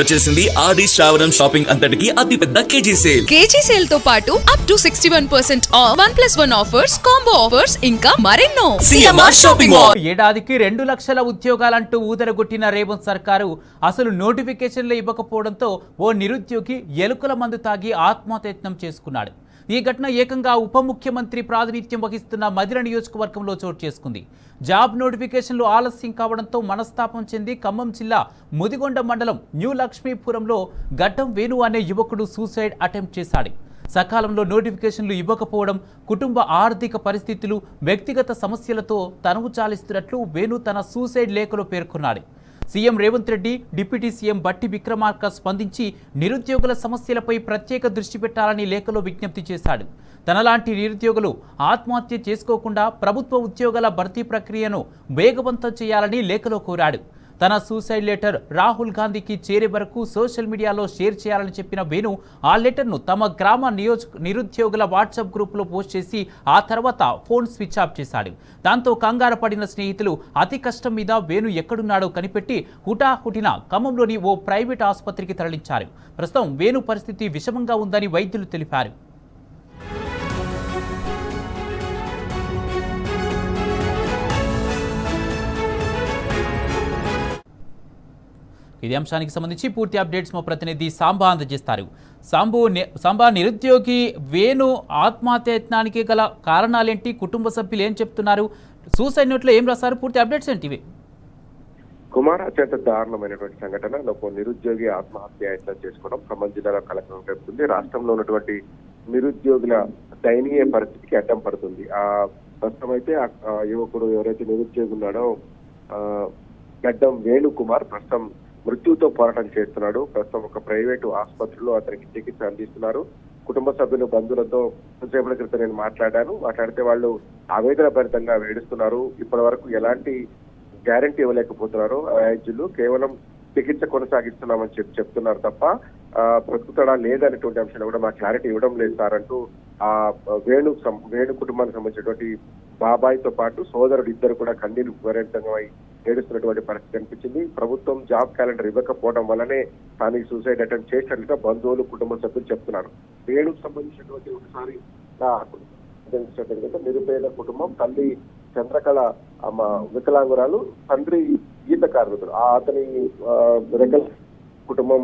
వచ్చేసింది ఆడి శ్రావణం షాపింగ్ అంతటికి అతిపెద్ద కేజీ సేల్ తో పాటు up to 61% of 1+1 offers, combo offers ఇంకా మరెన్నో. CMR shopping mall. ఏడాదికి 2 లక్షల ఉద్యోగాలంటూ ఊదరగొట్టిన రేవంత్ సర్కారు అసలు నోటిఫికేషన్లు ఇవ్వకపోవడంతో ఓ నిరుద్యోగి ఎలుకల మందు తాగి ఆత్మహత్యయత్నం చేసుకున్నాడు. ఈ ఘటన ఏకంగా ఉప ముఖ్యమంత్రి ప్రాతినిధ్యం వహిస్తున్న మధిర నియోజకవర్గంలో చోటు చేసుకుంది. జాబ్ నోటిఫికేషన్లు ఆలస్యం కావడంతో మనస్తాపం చెంది ఖమ్మం జిల్లా ముదిగొండ మండలం న్యూ లక్ష్మీపురంలో గడ్డం వేణు అనే యువకుడు సూసైడ్ అటెంప్ట్ చేశాడు. సకాలంలో నోటిఫికేషన్లు ఇవ్వకపోవడం, కుటుంబ ఆర్థిక పరిస్థితులు, వ్యక్తిగత సమస్యలతో తనువు చాలిస్తున్నట్లు వేణు తన సూసైడ్ లేఖలో పేర్కొన్నాడు. CM Revanth Reddy, deputy CM బట్టి విక్రమార్క స్పందించి నిరుద్యోగుల సమస్యలపై ప్రత్యేక దృష్టి పెట్టాలని లేఖలో విజ్ఞప్తి చేశాడు. తనలాంటి నిరుద్యోగులు ఆత్మహత్య చేసుకోకుండా ప్రభుత్వ ఉద్యోగాల భర్తీ ప్రక్రియను వేగవంతం చేయాలని లేఖలో కోరాడు. తన సూసైడ్ లెటర్ రాహుల్ గాంధీకి చేరే వరకు సోషల్ మీడియాలో షేర్ చేయాలని చెప్పిన వేణు ఆ లెటర్ను తమ గ్రామ నిరుద్యోగుల వాట్సాప్ గ్రూపులో పోస్ట్ చేసి ఆ తర్వాత ఫోన్ స్విచ్ ఆఫ్ చేశాడు. దాంతో కంగారు పడిన స్నేహితులు అతి కష్టం మీద వేణు ఎక్కడున్నాడో కనిపెట్టి హుటాహుటిన ఖమ్మంలోని ఓ ప్రైవేట్ ఆసుపత్రికి తరలించారు. ప్రస్తుతం వేణు పరిస్థితి విషమంగా ఉందని వైద్యులు తెలిపారు. ఇదే అంశానికి సంబంధించి పూర్తి అప్డేట్స్ మా ప్రతినిధి సాంబా అందజేస్తారు. సాంబా, నిరుద్యోగి వేణు ఆత్మహత్యయత్నానికి గల కారణాలేంటి, కుటుంబ సభ్యులు ఏం చెప్తున్నారు, సూసైడ్ నోట్లో ఏం రాశారు, పూర్తి అప్డేట్స్ ఏంటివి? కుమార్, అత్యంత దారుణమైనటువంటి సంఘటన. నిరుద్యోగి ఆత్మహత్యయత్నం చేసుకోవడం ఖమ్మం జిల్లాలో కలకలం రేపుతుంది. రాష్ట్రంలో ఉన్నటువంటి నిరుద్యోగుల దయనీయ పరిస్థితికి అడ్డం పడుతుంది. ప్రస్తుతం అయితే ఆ యువకుడు ఎవరైతే నిరుద్యోగి ఉన్నాడో గడ్డం వేణుకుమార్ ప్రస్తుతం మృత్యుతో పోరాటం చేస్తున్నాడు. ప్రస్తుతం ఒక ప్రైవేటు ఆసుపత్రిలో అతనికి చికిత్స అందిస్తున్నారు. కుటుంబ సభ్యులు, బంధువులతో కొంతసేపటి క్రితం నేను మాట్లాడితే వాళ్ళు ఆవేదన భరితంగా వేడుస్తున్నారు. ఇప్పటి వరకు ఎలాంటి గ్యారంటీ ఇవ్వలేకపోతున్నారు వైద్యులు. కేవలం చికిత్స కొనసాగిస్తున్నామని చెప్తున్నారు తప్ప బ్రతుకుతాడా లేదనేటువంటి అంశాలు కూడా మాకు క్లారిటీ ఇవ్వడం లేదు సార్ అంటూ ఆ వేణు కుటుంబానికి సంబంధించినటువంటి బాబాయ్తో పాటు సోదరుడు ఇద్దరు కూడా కన్నీరు విపరీతంగా ఏడుస్తున్నటువంటి పరిస్థితి కనిపించింది. ప్రభుత్వం జాబ్ క్యాలెండర్ ఇవ్వకపోవడం వల్లనే తాను సూసైడ్ అటెంప్ట్ చేసినట్లుగా బంధువులు, కుటుంబ సభ్యులు చెప్తున్నారు. వేణుకు సంబంధించినటువంటి ఒకసారి నిరుపేద కుటుంబం, తల్లి చంద్రకళ వికలాంగురాలు, తండ్రి ఈత కార్మికుడు. అతని రెకల్ కుటుంబం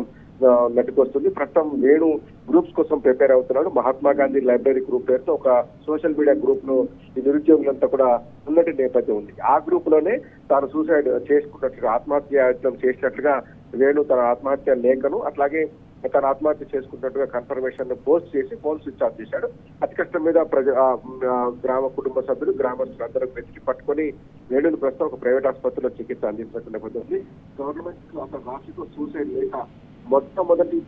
నటికొస్తుంది. ప్రస్తుతం వేణు గ్రూప్స్ కోసం ప్రిపేర్ అవుతున్నాడు. మహాత్మా గాంధీ లైబ్రరీ గ్రూప్ పేరుతో ఒక సోషల్ మీడియా గ్రూప్ లో ఈ నిరుద్యోగులంతా కూడా ఉన్నటి నేపథ్యం ఉంది. ఆ గ్రూప్ లోనే తాను సూసైడ్ చేసుకున్నట్లుగా, ఆత్మహత్యయత్నం చేసినట్లుగా వేణు తన ఆత్మహత్య లేఖను, అట్లాగే తన ఆత్మహత్య చేసుకున్నట్టుగా కన్ఫర్మేషన్ పోస్ట్ చేసి ఫోన్ స్విచ్ ఆఫ్ చేశాడు. అతి కష్టం మీద గ్రామ కుటుంబ సభ్యులు, గ్రామస్తులు అందరూ వెతికి పట్టుకొని వేణుని ప్రస్తుతం ఒక ప్రైవేట్ ఆసుపత్రిలో చికిత్స అందించినట్టు నేపథ్యం. గవర్నమెంట్ అతను రాష్ట్రంలో సూసైడ్ లేఖ మొట్టమొదటి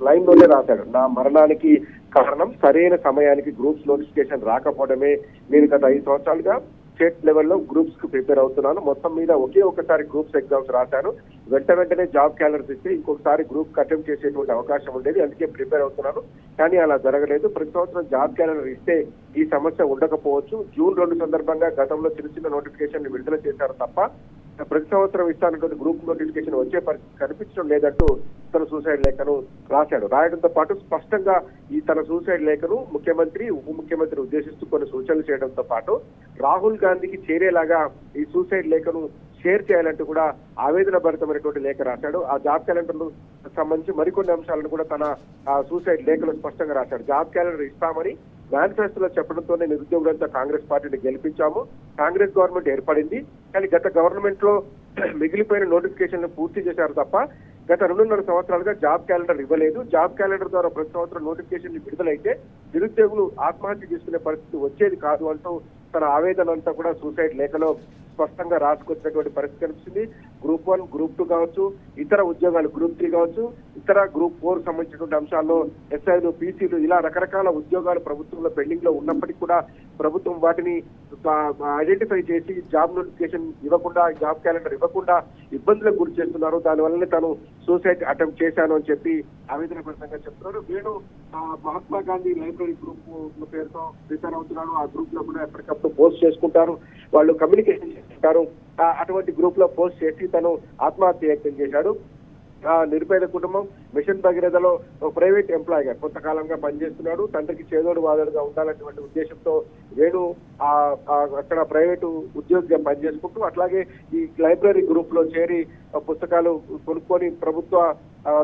లైన్ లోనే రాశాడు. నా మరణానికి కారణం సరైన సమయానికి గ్రూప్స్ నోటిఫికేషన్ రాకపోవడమే. నేను గత 5 సంవత్సరాలుగా స్టేట్ లెవెల్లో గ్రూప్స్ కు ప్రిపేర్ అవుతున్నాను. మొత్తం మీద ఒకసారి గ్రూప్స్ ఎగ్జామ్స్ రాశాను. వెంటనే జాబ్ క్యాలెండర్ ఇస్తే ఇంకొకసారి గ్రూప్ అటెంప్ట్ చేసేటువంటి అవకాశం ఉండేది. అందుకే ప్రిపేర్ అవుతున్నాను. కానీ అలా జరగలేదు. ప్రతి సంవత్సరం జాబ్ క్యాలెండర్ ఇస్తే ఈ సమస్య ఉండకపోవచ్చు. జూన్ 2 సందర్భంగా గతంలో చిన్న నోటిఫికేషన్ విడుదల చేశారు తప్ప ప్రతి సంవత్సరం ఇస్తానటువంటి గ్రూప్ నోటిఫికేషన్ వచ్చే పరిస్థితి కనిపించడం లేదంటూ తన సూసైడ్ లేఖను రాశాడు. రాయడంతో పాటు స్పష్టంగా ఈ తన సూసైడ్ లేఖను ముఖ్యమంత్రి, ఉప ముఖ్యమంత్రి ఉద్దేశిస్తూ కొన్ని సూచనలు చేయడంతో పాటు రాహుల్ గాంధీకి చేరేలాగా ఈ సూసైడ్ లేఖను షేర్ చేయాలంటూ కూడా ఆవేదన భరితమైనటువంటి లేఖ రాశాడు. ఆ జాబ్ క్యాలెండర్ సంబంధించి మరికొన్ని అంశాలను కూడా తన సూసైడ్ లేఖలో స్పష్టంగా రాశాడు. జాబ్ క్యాలెండర్ ఇస్తామని మేనిఫెస్టోలో చెప్పడంతోనే నిరుద్యోగులంతా కాంగ్రెస్ పార్టీని గెలిపించాము. కాంగ్రెస్ గవర్నమెంట్ ఏర్పడింది. కానీ గత గవర్నమెంట్ లో మిగిలిపోయిన నోటిఫికేషన్ పూర్తి చేశారు తప్ప గత 2.5 సంవత్సరాలుగా జాబ్ క్యాలెండర్ ఇవ్వలేదు. జాబ్ క్యాలెండర్ ద్వారా ప్రతి సంవత్సరం నోటిఫికేషన్ విడుదలైతే నిరుద్యోగులు ఆత్మహత్య చేసుకునే పరిస్థితి వచ్చేది కాదు అంటూ తన ఆవేదన అంతా కూడా సూసైడ్ లేఖలో స్పష్టంగా రాసుకొచ్చినటువంటి పరిస్థితి కనిపిస్తుంది. గ్రూప్ 1, గ్రూప్ 2 కావచ్చు, ఇతర ఉద్యోగాలు గ్రూప్ 3 కావచ్చు, ఇతర గ్రూప్ 4 సంబంధించినటువంటి అంశాల్లో ఎస్ఐలు, పీసీలు ఇలా రకరకాల ఉద్యోగాలు ప్రభుత్వంలో పెండింగ్ లో ఉన్నప్పటికీ కూడా ప్రభుత్వం వాటిని ఐడెంటిఫై చేసి జాబ్ నోటిఫికేషన్ ఇవ్వకుండా, జాబ్ క్యాలెండర్ ఇవ్వకుండా ఇబ్బందులకు గురి చేస్తున్నారు. దానివల్లనే తాను సూసైడ్ అటెంప్ట్ చేశాను అని చెప్పి ఆవేదన భరితంగా చెప్తున్నారు. వేణు మహాత్మా గాంధీ లైబ్రరీ గ్రూప్ పేరుతో ప్రిపేర్ అవుతున్నాడు. ఆ గ్రూప్ లో కూడా ఎప్పటికప్పుడు పోస్ట్ చేసుకుంటారు, వాళ్ళు కమ్యూనికేషన్ చేసుకుంటారు. అటువంటి గ్రూప్ లో పోస్ట్ చేసి తను ఆత్మహత్య వ్యక్తం చేశాడు. నిరుపేద కుటుంబం మిషన్ భగీరథలో ప్రైవేట్ ఎంప్లాయీగా కొంతకాలంగా పనిచేస్తున్నాడు. తండ్రికి చేదోడు వాదోడుగా ఉండాలనేటువంటి ఉద్దేశంతో వేణు అక్కడ ప్రైవేటు ఉద్యోగిగా పనిచేసుకుంటూ అట్లాగే ఈ లైబ్రరీ గ్రూప్ లో చేరి పుస్తకాలు కొనుక్కొని ప్రభుత్వ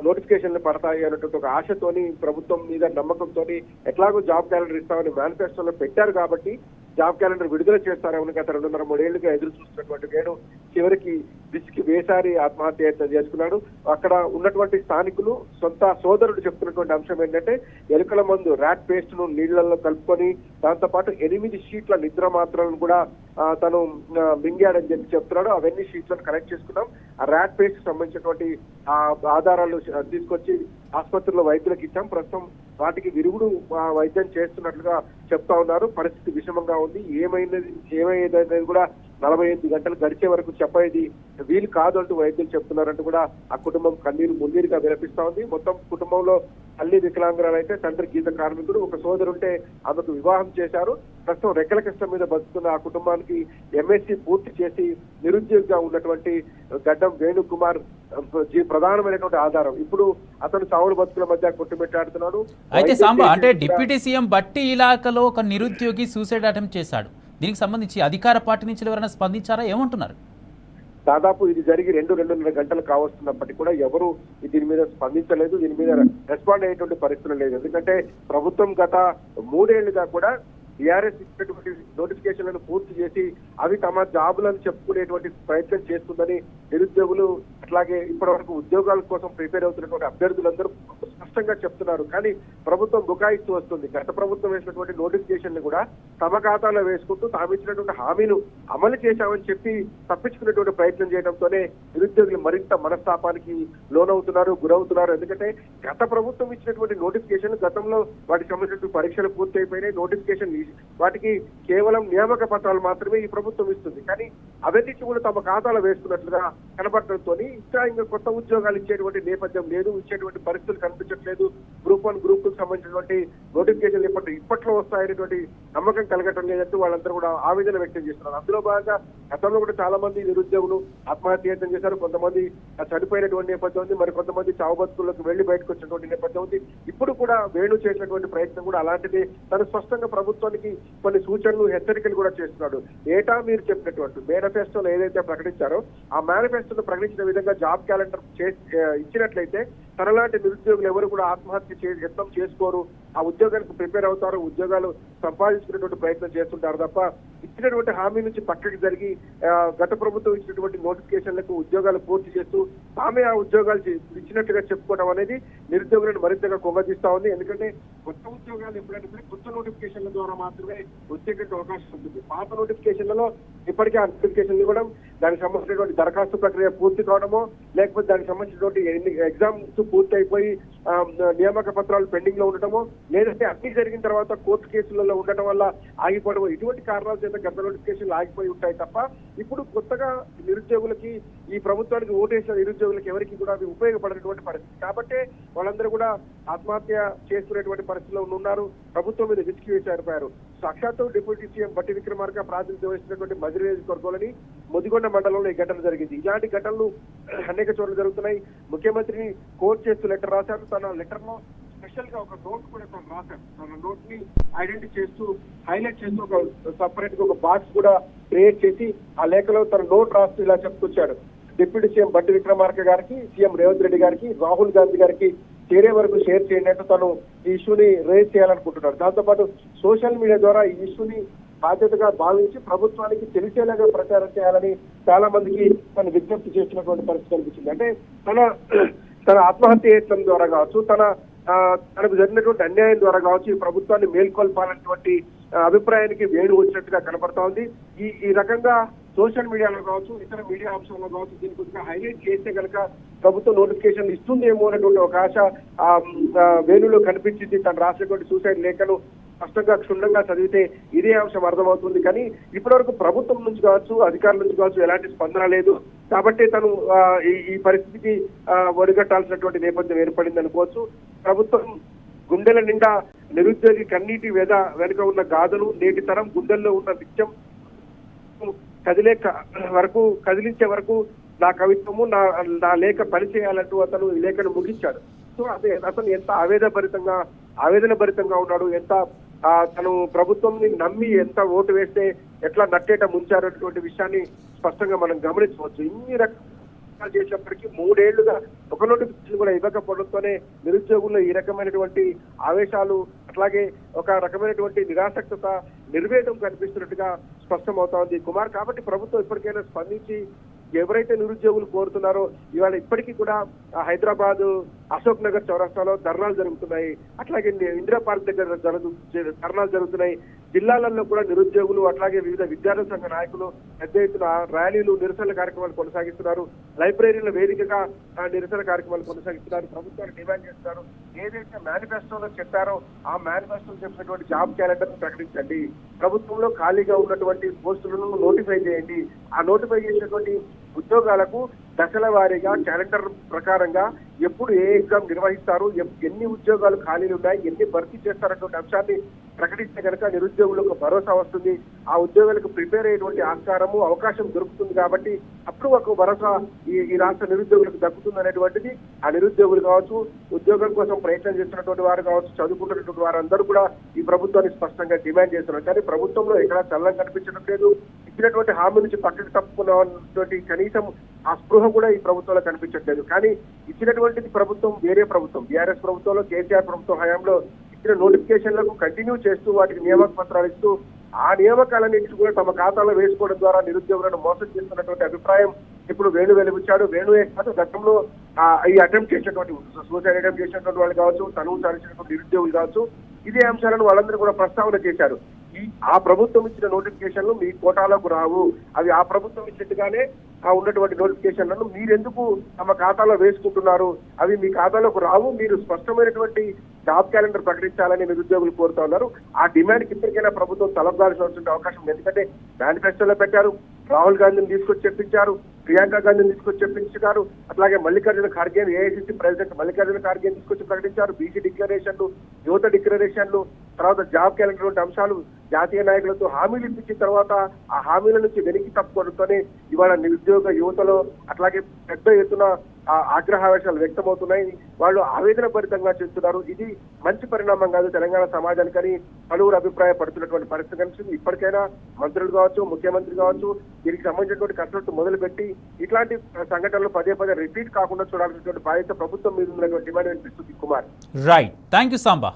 నోటిఫికేషన్లు పడతాయి అన్నటువంటి ఒక ఆశతోని ప్రభుత్వం మీద నమ్మకంతో ఎట్లాగో జాబ్ క్యాలెండర్ ఇస్తామని మేనిఫెస్టోలో పెట్టారు కాబట్టి జాబ్ క్యాలెండర్ విడుదల చేస్తారని గత 2.5-3 ఏళ్లుగా ఎదురు చూస్తున్నటువంటి వేణు చివరికి విసికి వేసారి ఆత్మహత్య చేసుకున్నాడు. అక్కడ ఉన్నటువంటి స్థానికులు సొంత సోదరుడు చెప్తున్నటువంటి అంశం ఏంటంటే ఎలుకల మందు ర్యాట్ పేస్ట్ ను నీళ్లలో కలుపుకొని దాంతో పాటు 8 షీట్ల నిద్ర మాత్రలను కూడా తను మింగాడని చెప్పి చెప్తున్నాడు. అవన్నీ షీట్లను కలెక్ట్ చేసుకున్నాం. ఆ ర్యాట్ పేస్ట్ సంబంధించినటువంటి ఆధారాలు తీసుకొచ్చి ఆసుపత్రిలో వైద్యులకు ఇచ్చాం. ప్రస్తుతం వాటికి విరుగుడు వైద్యం చేస్తున్నట్లుగా చెప్తా ఉన్నారు. పరిస్థితి విషమంగా ఉంది. ఏమైందనేది కూడా 48 గంటలు గడిచే వరకు చెప్పేది వీలు కాదు అంటూ వైద్యులు చెప్తున్నారంటూ కూడా ఆ కుటుంబం మున్నీరుగా విలపిస్తా ఉంది. మొత్తం కుటుంబంలో తల్లి వికలాంగురాలు అయితే, తండ్రి గీత కార్మికుడు, ఒక సోదరుంటే ఆమెకు వివాహం చేశారు. ప్రస్తుతం రెక్కల కష్టం మీద బతుకుతున్న ఆ కుటుంబానికి ఎంఎస్సీ పూర్తి చేసి నిరుద్యోగిగా ఉన్నటువంటి గడ్డం వేణుకుమార్ ప్రధానమైనటువంటి ఆధారం. ఇప్పుడు అతను చావుల బతుకుల మధ్య కొట్టుమిట్టాడుతున్నాడు. అయితే సాంబా, అంటే డిప్యూటీ సీఎం బట్టి ఇలాకాలో ఒక నిరుద్యోగి సూసైడ్ అటెంప్ట్ చేశాడు. దీనికి సంబంధించి అధికార పార్టీ నుంచి ఎవరైనా స్పందించారా? ఏమంటున్నారు? దాదాపు ఇది జరిగి 2-2.5 గంటలు కావస్తున్నప్పటికీ కూడా ఎవరు దీని మీద స్పందించలేదు. దీని మీద రెస్పాండ్ అయ్యేటువంటి పరిస్థితులు లేదు. ఎందుకంటే ప్రభుత్వం గత 3 ఏళ్లుగా కూడా టీఆర్ఎస్ ఇచ్చినటువంటి నోటిఫికేషన్లను పూర్తి చేసి అవి తమ జాబులను చెప్పుకునేటువంటి ప్రయత్నం చేస్తుందని నిరుద్యోగులు అట్లాగే ఇప్పటి వరకు ఉద్యోగాల కోసం ప్రిపేర్ అవుతున్నటువంటి అభ్యర్థులందరూ స్పష్టంగా చెప్తున్నారు. కానీ ప్రభుత్వం బుకాయిస్తూ వస్తుంది. గత ప్రభుత్వం వేసినటువంటి నోటిఫికేషన్ కూడా తమ ఖాతాలో వేసుకుంటూ తాము ఇచ్చినటువంటి హామీను అమలు చేశామని చెప్పి తప్పించుకునేటువంటి ప్రయత్నం చేయడంతోనే నిరుద్యోగులు మరింత మనస్తాపానికి లోనవుతున్నారు, గురవుతున్నారు. ఎందుకంటే గత ప్రభుత్వం ఇచ్చినటువంటి నోటిఫికేషన్ గతంలో వాటికి సంబంధించినటువంటి పరీక్షలు పూర్తి అయిపోయినాయి. నోటిఫికేషన్ వాటికి కేవలం నియామక పత్రాలు మాత్రమే ఈ ప్రభుత్వం ఇస్తుంది. కానీ అవన్నీ కూడా తమ ఖాతాలో వేసుకున్నట్లుగా కనబడటంతో ఇంకా కొత్త ఉద్యోగాలు ఇచ్చేటువంటి నేపథ్యం లేదు, ఇచ్చేటువంటి పరిస్థితులు కనిపించట్లేదు. గ్రూప్ 1, గ్రూప్ 2 సంబంధించినటువంటి నోటిఫికేషన్లు ఇప్పట్లో వస్తాయనేటువంటి నమ్మకం కలగటం లేదంటూ వాళ్ళందరూ కూడా ఆవేదన వ్యక్తం చేస్తున్నారు. అందులో భాగంగా గతంలో కూడా చాలా మంది నిరుద్యోగులు ఆత్మహత్య చేశారు. కొంతమంది చనిపోయినటువంటి నేపథ్యం ఉంది, మరి కొంతమంది చావు బతుకుల్లోకి వెళ్లి బయటకు వచ్చినటువంటి నేపథ్యం ఉంది. ఇప్పుడు కూడా వేణు చేసినటువంటి ప్రయత్నం కూడా అలాంటిది. తను స్పష్టంగా ప్రభుత్వానికి కొన్ని సూచనలు, హెచ్చరికలు కూడా చేస్తున్నాడు. ఏటా మీరు చెప్పినటువంటి మేనిఫెస్టోలో ఏదైతే ప్రకటించారో ఆ మేనిఫెస్టోలో ప్రకటించిన విధంగా జాబ్ క్యాలెండర్ ఇచ్చినట్లయితే తనలాంటి నిరుద్యోగులు ఎవరు కూడా ఆత్మహత్య యత్నం చేసుకోరు. ఆ ఉద్యోగానికి ప్రిపేర్ అవుతారు, ఉద్యోగాలు సంపాదించుకునేటువంటి ప్రయత్నం చేస్తుంటారు తప్ప ఇచ్చినటువంటి హామీ నుంచి పక్కకి జరిగి గత ప్రభుత్వం ఇచ్చినటువంటి నోటిఫికేషన్లకు ఉద్యోగాలు పూర్తి చేస్తూ తామే ఆ ఉద్యోగాలు ఇచ్చినట్టుగా చెప్పుకోవడం అనేది నిరుద్యోగులను మరింతగా కొంగదీస్తా ఉంది. ఎందుకంటే కొత్త ఉద్యోగాలు ఎప్పుడైతే కొత్త నోటిఫికేషన్ల ద్వారా మాత్రమే వచ్చేటువంటి అవకాశం ఉంటుంది. పాత నోటిఫికేషన్లలో ఇప్పటికే ఆ నోటిఫికేషన్లు ఇవ్వడం, దానికి సంబంధించినటువంటి దరఖాస్తు ప్రక్రియ పూర్తి కావడమో, లేకపోతే దానికి సంబంధించినటువంటి ఎగ్జామ్స్ పూర్తి అయిపోయి నియామక పత్రాలు పెండింగ్ లో ఉండటమో, లేదంటే అన్ని జరిగిన తర్వాత కోర్టు కేసులలో ఉండటం వల్ల ఆగిపోవడమో, ఇటువంటి కారణాల చేత గత నోటిఫికేషన్లు ఆగిపోయి ఉంటాయి తప్ప ఇప్పుడు కొత్తగా నిరుద్యోగులకి, ఈ ప్రభుత్వానికి ఓటేసిన నిరుద్యోగులకి ఎవరికి కూడా అవి ఉపయోగపడినటువంటి పరిస్థితి. కాబట్టి వాళ్ళందరూ కూడా ఆత్మహత్య చేసుకునేటువంటి పరిస్థితిలో ఉన్నారు. ప్రభుత్వం మీద విసికి వేసారిపోయారు. సాక్షాత్తు డిప్యూటీ సీఎం బట్టి విక్రమార్క ప్రాతినిధ్యం వహిస్తున్నటువంటి మజిలీ నియోజకవర్గంలోని ముదిగొండ మండలంలో ఈ ఘటన జరిగింది. ఇలాంటి ఘటనలు అనేక చోట్ల జరుగుతున్నాయి. ముఖ్యమంత్రిని కోర్టు చేస్తూ లెటర్ రాశారు. తన లెటర్ లో స్పెషల్ గా ఒక నోట్ కూడా తను రాశారు. తన నోట్ ని ఐడెంటిఫై చేస్తూ, హైలైట్ చేస్తూ ఒక సపరేట్ గా ఒక బాక్స్ కూడా క్రియేట్ చేసి ఆ లేఖలో తన నోట్ రాస్తూ ఇలా చెప్పుకొచ్చాడు. డిప్యూటీ సీఎం బట్టి విక్రమార్క గారికి, సీఎం రేవంత్ రెడ్డి గారికి, రాహుల్ గాంధీ గారికి చేరే వరకు షేర్ చేయండి అంటూ తను ఈ ఇష్యూని రేజ్ చేయాలనుకుంటున్నాడు. దాంతోపాటు సోషల్ మీడియా ద్వారా ఈ ఇష్యూని బాధ్యతగా భావించి ప్రభుత్వానికి తెలిసేలాగా ప్రచారం చేయాలని చాలా మందికి తను విజ్ఞప్తి చేసినటువంటి పరిస్థితి కనిపించింది. అంటే తన ఆత్మహత్య యత్నం ద్వారా కావచ్చు, తనకు జరిగినటువంటి అన్యాయం ద్వారా కావచ్చు, ఈ ప్రభుత్వాన్ని మేల్కొల్పాలన్నటువంటి అభిప్రాయానికి వేణు వచ్చినట్టుగా కనపడతా ఉంది. ఈ రకంగా సోషల్ మీడియాలో కావచ్చు, ఇతర మీడియా అంశాల్లో కావచ్చు, దీని కొద్దిగా హైలైట్ చేస్తే కనుక ప్రభుత్వం నోటిఫికేషన్ ఇస్తుందేమో అనేటువంటి ఒక ఆశ వేణులో కనిపించింది. తను రాసినటువంటి సూసైడ్ లేఖను స్పష్టంగా క్షుణ్ణంగా చదివితే ఇదే అంశం అర్థమవుతుంది. కానీ ఇప్పటివరకు ప్రభుత్వం నుంచి కావచ్చు, అధికారుల నుంచి కావచ్చు ఎలాంటి స్పందన లేదు. కాబట్టి తను ఈ పరిస్థితికి ఒడిగట్టాల్సినటువంటి నేపథ్యం ఏర్పడింది అనుకోవచ్చు. ప్రభుత్వం గుండెల నిండా నిరుద్యోగి కన్నీటి వెనుక ఉన్న గాథలు, నేటి తరం గుండెల్లో ఉన్న నిత్యం కదిలించే వరకు నా కవిత్వము నా లేఖ పనిచేయాలంటూ అతను ఈ లేఖను ముగించాడు. సో అదే అతను ఎంత ఆవేదన భరితంగా ఉన్నాడు, ఎంత తను ప్రభుత్వంని నమ్మి ఎంత ఓటు వేస్తే ఎట్లా నట్టేట ముంచారనేటువంటి విషయాన్ని స్పష్టంగా మనం గమనించవచ్చు. ఇన్ని రకాలు చేసినప్పటికీ 3 ఏళ్లుగా ఒక నోటిఫికేషన్ కూడా ఇవ్వకపోవడంతోనే నిరుద్యోగుల్లో ఈ రకమైనటువంటి ఆవేశాలు, అట్లాగే ఒక రకమైనటువంటి నిరాసక్తత, నిర్వేదం కనిపిస్తున్నట్టుగా స్పష్టమవుతా ఉంది కుమార్. కాబట్టి ప్రభుత్వం ఇప్పటికైనా స్పందించి ఎవరైతే నిరుద్యోగులు కోరుతున్నారో, ఇవాళ ఇప్పటికీ కూడా హైదరాబాద్ అశోక్ నగర్ చౌరస్తాలో ధర్నాలు జరుగుతున్నాయి, అట్లాగే ఇందిరా పార్క్ దగ్గర ధర్నాలు జరుగుతున్నాయి. జిల్లాలలో కూడా నిరుద్యోగులు అట్లాగే వివిధ విద్యార్థి సంఘ నాయకులు పెద్ద ఎత్తున ర్యాలీలు, నిరసన కార్యక్రమాలు కొనసాగిస్తున్నారు. లైబ్రరీల వేదికగా నిరసన కార్యక్రమాలు కొనసాగిస్తున్నారు. ప్రభుత్వాన్ని డిమాండ్ చేస్తున్నారు, ఏదైతే మేనిఫెస్టోలో చెప్పారో ఆ మేనిఫెస్టోలో చెప్పినటువంటి జాబ్ క్యాలెండర్ ప్రకటించండి, ప్రభుత్వంలో ఖాళీగా ఉన్నటువంటి పోస్టులను నోటిఫై చేయండి, ఆ నోటిఫై చేసినటువంటి ఉద్యోగాలకు దశల వారీగా క్యాలెండర్ ప్రకారంగా ఎప్పుడు ఏ ఎగ్జామ్ నిర్వహిస్తారు, ఎన్ని ఉద్యోగాలు ఖాళీలు ఉన్నాయి, ఎన్ని భర్తీ చేస్తారన్నటువంటి అంశాన్ని ప్రకటిస్తే కనుక నిరుద్యోగులకు భరోసా వస్తుంది. ఆ ఉద్యోగులకు ప్రిపేర్ అయ్యేటువంటి ఆస్కారము, అవకాశం దొరుకుతుంది. కాబట్టి అప్పుడు ఒక భరోసా ఈ రాష్ట్ర నిరుద్యోగులకు దక్కుతుంది అనేటువంటిది ఆ నిరుద్యోగులు కావచ్చు, ఉద్యోగం కోసం ప్రయత్నం చేస్తున్నటువంటి వారు కావచ్చు, చదువుకుంటున్నటువంటి వారు అందరూ కూడా ఈ ప్రభుత్వాన్ని స్పష్టంగా డిమాండ్ చేస్తున్నారు. కానీ ప్రభుత్వంలో ఎక్కడా చల్లం కనిపించడం లేదు. ఇచ్చినటువంటి హామీ నుంచి పక్కకు తప్పుకున్నటువంటి కనీసం ఆ స్పృహ కూడా ఈ ప్రభుత్వంలో కనిపించట్లేదు. కానీ ఇచ్చినటువంటిది ప్రభుత్వం వేరే ప్రభుత్వం, బీఆర్ఎస్ ప్రభుత్వంలో, కేసీఆర్ ప్రభుత్వం హయాంలో ఇచ్చిన నోటిఫికేషన్లకు కంటిన్యూ చేస్తూ వాటికి నియామక పత్రాలు ఇస్తూ ఆ నియామకాలన్నింటినీ కూడా తమ ఖాతాలో వేసుకోవడం ద్వారా నిరుద్యోగులను మోసం చేస్తున్నటువంటి అభిప్రాయం ఇప్పుడు వేణు వెలిబుచ్చాడు. వేణువే కాదు, గతంలో ఈ అటెంప్ట్ చేసినటువంటి సూసైడ్ అటెంప్ట్ చేసినటువంటి వాళ్ళు కావచ్చు, తనువు సాధించినటువంటి నిరుద్యోగులు కావచ్చు, ఇదే అంశాలను వాళ్ళందరూ కూడా ప్రస్తావన చేశారు. ఆ ప్రభుత్వం ఇచ్చిన నోటిఫికేషన్లు మీ కోటాలోకి రావు, అవి ఆ ప్రభుత్వం ఇచ్చినట్టుగానే ఉన్నటువంటి నోటిఫికేషన్లను మీరెందుకు తమ ఖాతాలో వేసుకుంటున్నారు, అవి మీ ఖాతాలోకి రావు, మీరు స్పష్టమైనటువంటి జాబ్ క్యాలెండర్ ప్రకటించాలని నిరుద్యోగులు కోరుతా ఉన్నారు. ఆ డిమాండ్కి ఇప్పటికైనా ప్రభుత్వం తలపడాల్సిన అవకాశం ఉంది. ఎందుకంటే మేనిఫెస్టోలో పెట్టారు, రాహుల్ గాంధీని తీసుకొచ్చి చెప్పించారు, ప్రియాంక గాంధీని తీసుకొచ్చి చెప్పించారు, అట్లాగే మల్లికార్జున ఖార్గే, ఏఐసిసి ప్రెసిడెంట్ మల్లికార్జున ఖార్గే తీసుకొచ్చి ప్రకటించారు. బీసీ డిక్లరేషన్లు, యువత డిక్లరేషన్లు, తర్వాత జాబ్ క్యాలెండర్ వంటి అంశాలు జాతీయ నాయకులతో హామీలు ఇప్పించిన తర్వాత ఆ హామీల నుంచి వెనక్కి తప్పుకోవడంతోనే ఇవాళ నిరుద్యోగ యువతలో అట్లాగే పెద్ద ఎత్తున ఆగ్రహావేశాలు వ్యక్తమవుతున్నాయి. వాళ్ళు ఆవేదన భరితంగా చేస్తున్నారు. ఇది మంచి పరిణామం కాదు తెలంగాణ సమాజానికని పలువురు అభిప్రాయపడుతున్నటువంటి పరిస్థితి కనిపిస్తుంది. ఇప్పటికైనా మంత్రులు కావచ్చు, ముఖ్యమంత్రి కావచ్చు, దీనికి సంబంధించినటువంటి కసరత్తు మొదలుపెట్టి ఇట్లాంటి సంఘటనలు పదే పదే రిపీట్ కాకుండా చూడాల్సినటువంటి బాధ్యత ప్రభుత్వం మీద ఉన్నటువంటి డిమాండ్ వినిపిస్తుంది Kumar. Right, thank you Samba.